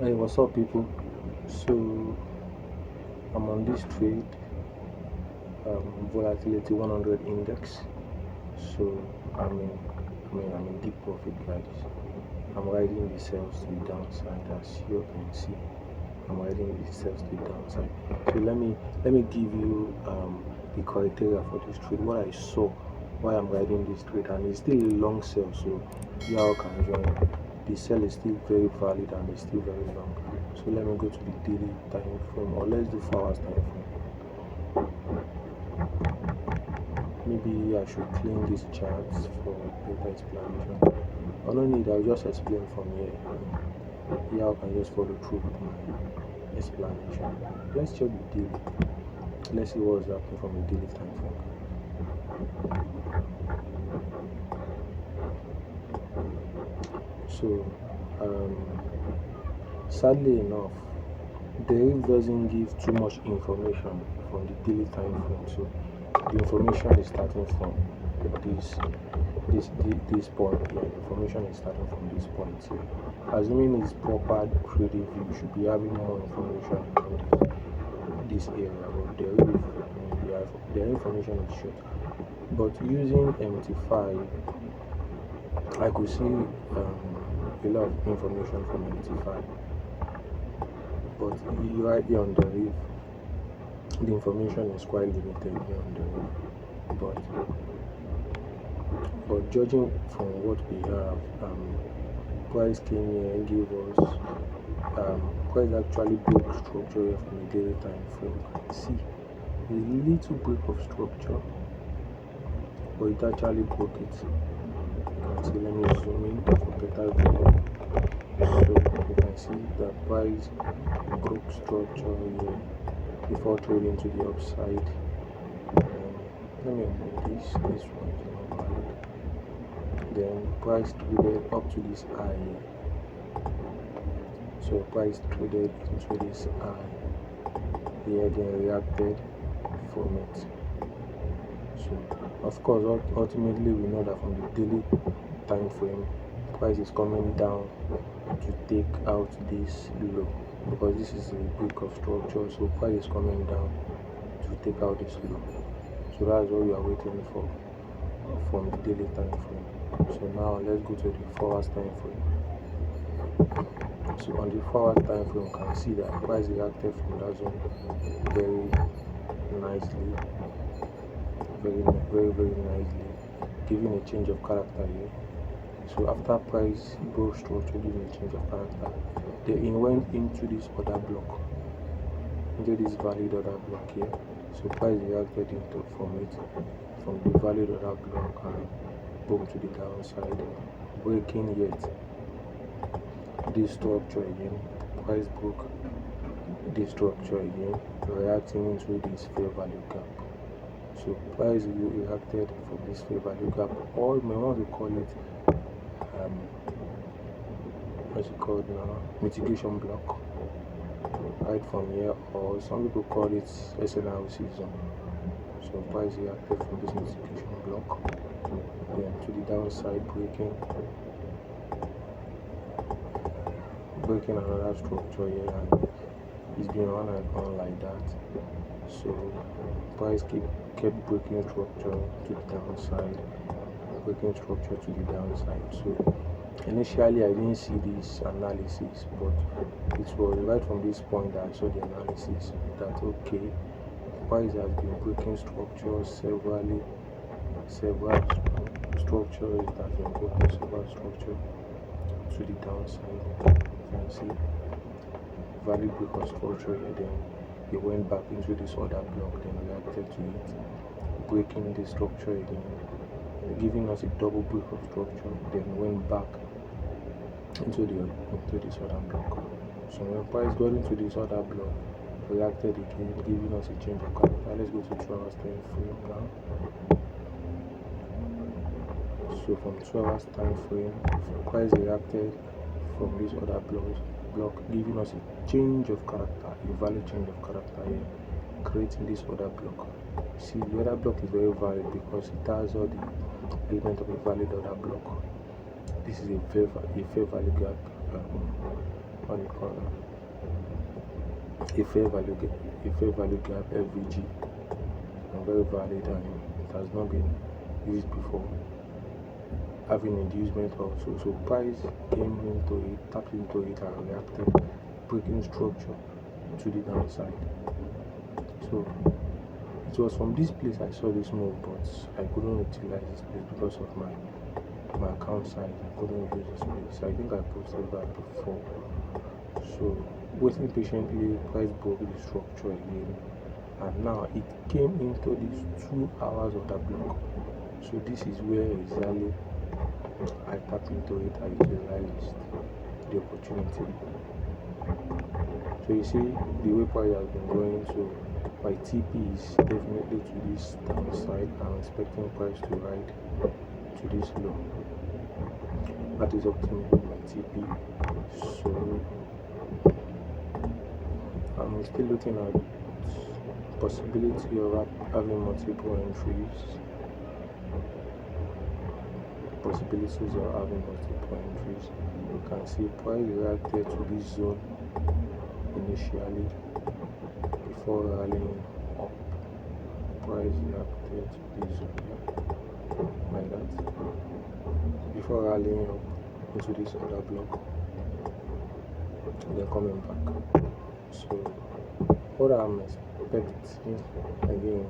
Hey, what's up, people? So I'm on this trade, volatility 100 index. So I'm in deep profit, guys. I'm riding the sales to the downside, as you can see. I'm riding the sales to the downside. So let me give you the criteria for this trade. What I saw while I'm riding this trade, and it's still a long sell. So you all can join. The sell is still very valid and it's still very long. So let me go to the daily time frame, or let's do 4 hours time frame. Maybe I should clean these charts for better explanation. I don't need, I'll just explain from here. Y'all can just follow through with my explanation. Let's check the daily. Let's see what's happening from the daily time frame. So sadly enough, the rate doesn't give too much information from the daily time frame. So the information is starting from this this point here. The information is starting from this point here. Assuming it's proper trading view, you should be having more information on this area, but their information is short. But using MT5, I could see a lot of information from MT5. But right here on the reef, the information is quite limited here on the reef. But judging from what we have, price came here and gave us price actually broke structure here from the daily time frame. You can see a little break of structure, but it actually broke it. You can see, let me zoom in for better view. So you can see that price broke structure here before trading to the upside. Let me move this one is not valid. Then price traded up to this high here. So price traded into this high here, then reacted from it. So of course, ultimately we know that from the daily time frame, price is coming down to take out this low, because this is a break of structure. So price is coming down to take out this low. So that's what we are waiting for from the daily time frame. So now let's go to the 4 hours time frame. So on the 4 hours time frame, you can see that price reacted from that zone very nicely, very nicely, giving a change of character here. So after price broke structure, giving a change of character, then it went into this other block, into this valid order block here. So price reacted into from the valid order block and boom to the downside, breaking yet this structure again. Price broke this structure again, reacting into this fair value gap. So price reacted from this fair value gap, or you may want to call it what's it called now, mitigation block, right from here, or some people call it SNRC zone. So price reacted from this mitigation block, then to the downside, breaking another structure here, and it's been on and on like that. So price kept breaking structure to the downside, breaking structure to the downside. So initially I didn't see this analysis, but it was right from this point that I saw the analysis that okay, price has been breaking structure several structures that have been broken, several structure to the downside. You can see valid break of structure here, then it went back into this other block, then reacted to it, breaking the structure again, giving us a double break of structure, then went back into this other block. So when price got into this other block, reacted again, giving us a change of character. Let's go to 2 hours time frame now. So from 2 hours time frame, price reacted from this other block, giving us a change of character, a valid change of character here, creating this other block. See, the other block is very valid because it has all the element of a valid other block. This is a fair value gap what do you call a fair value gap FVG, and very valid, and it has not been used before, having inducement also. So price came into it, tapped into it, and reacted, breaking structure to the downside. So it was from this place I saw this move, but I couldn't utilize this place because of my account size. I couldn't use this place. I think I posted that before. So waiting patiently, price broke the structure again, and now it came into these 2 hours of that block. So this is where exactly I tapped into it. I utilized the opportunity. So you see the way price has been going. So my TP is definitely to this downside. I'm expecting price to ride to this low. That is up to me with my TP. So I'm still looking at possibility of having multiple entries. Possibilities of having multiple entries. You can see price reacted to this zone initially before rallying up. Price reacted to this zone like that before rallying up into this other block, then coming back. So what I'm expecting again,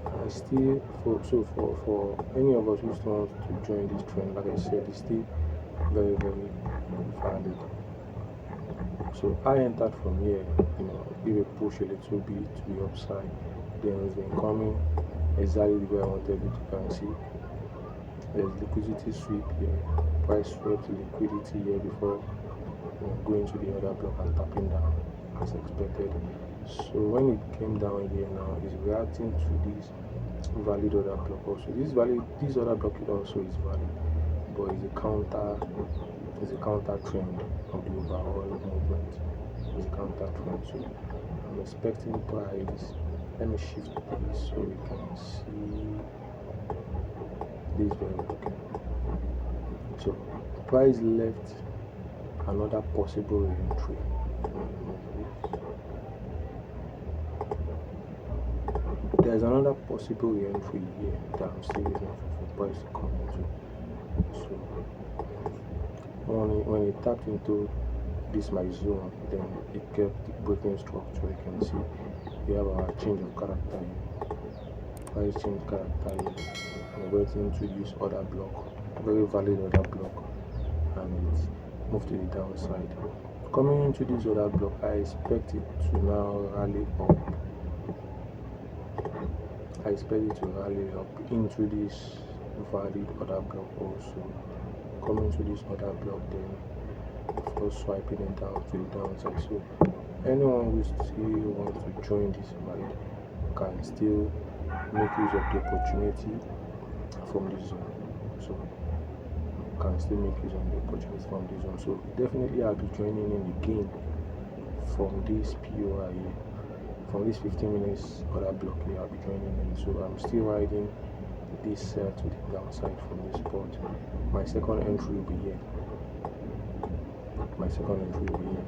I still for any of us who still want to join this trend, like I said, it's still very valid. So I entered from here, give a push a little bit to the upside, then it's been coming exactly the way I wanted it. You can see there's liquidity sweep here, price swept liquidity here before going to the other block and tapping down as expected. So when it came down here now, it's reacting to this valid other block also. This other block also is valid, but it's a counter trend of the overall movement. It's a counter trend. So I'm expecting price. Let me shift this so we can see this very well. So price left another possible entry. There's another possible entry here that I'm still waiting for price to come into. So when it tapped into this my zone, then it kept breaking structure. You can see we have our change of character here. Price change character here, and we're going into this other block, very valid other block, and it moved to the downside. Coming into this other block, I expect it to now rally up. I expect it to rally up into this valid other block also. Coming to this other block, then first swiping it down to the downside. So anyone who still wants to join this ride can still make use of the opportunity from this zone. So can still make use of the opportunity from this zone. So definitely I'll be joining in again from this POI here. From this 15 minutes other block here, I'll be joining in. So I'm still riding this to the downside from this spot. My second entry will be here.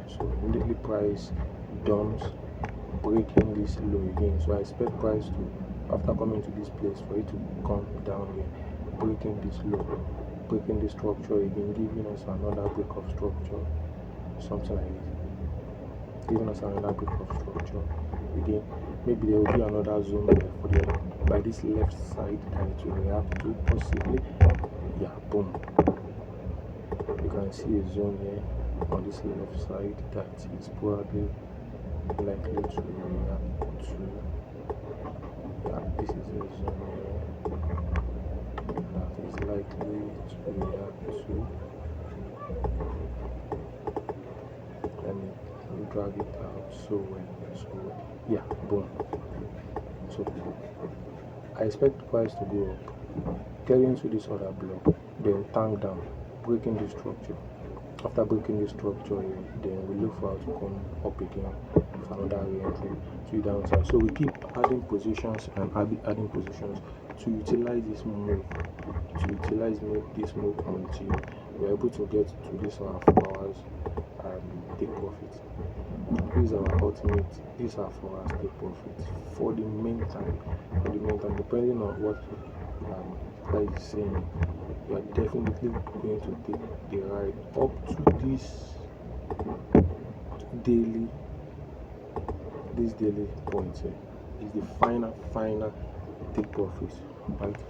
So immediately price dumps, breaking this low again. So I expect price to, after coming to this place, for it to come down here, breaking this low, breaking the structure again, giving us another break of structure, something like this, giving us another break of structure again. Maybe there will be another zone there for the by this left side that it will react to, possibly. Yeah, boom. You can see a zone here on this left side that is probably likely to react to. Yeah, this is a zone here that is likely to react to. Let me drag it out so well. So yeah, boom. So I expect the price to go up, get into this other block, then tank down, breaking the structure. After breaking the structure, then we look for how to come up again with another re-entry to the downside. So we keep adding positions and adding positions to utilize this move, until we're able to get to this our 4 hours take profit. These are our ultimate, these are for us take profit for the meantime. Depending on what price is saying, you are definitely going to take the ride up to daily this daily point here. Is the final take profit, right?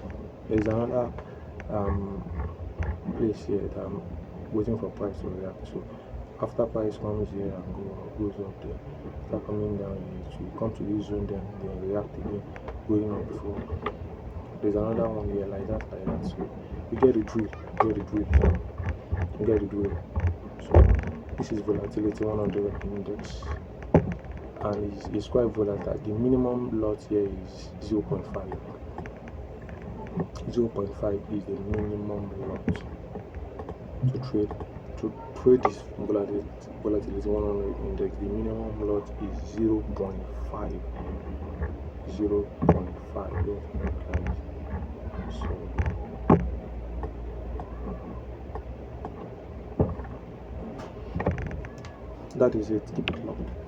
There's another place here that I'm waiting for price to react to. After price comes here and goes up there, after coming down here, to come to this zone, then react again, going up before. There's another one here like that. So you get the drill. So this is volatility 100 index, and it's quite volatile. The minimum lot here is 0.5. 0.5 is the minimum lot to trade this volatility 100 index. The minimum lot is 0.5. 0.5. So that is it. Keep it locked.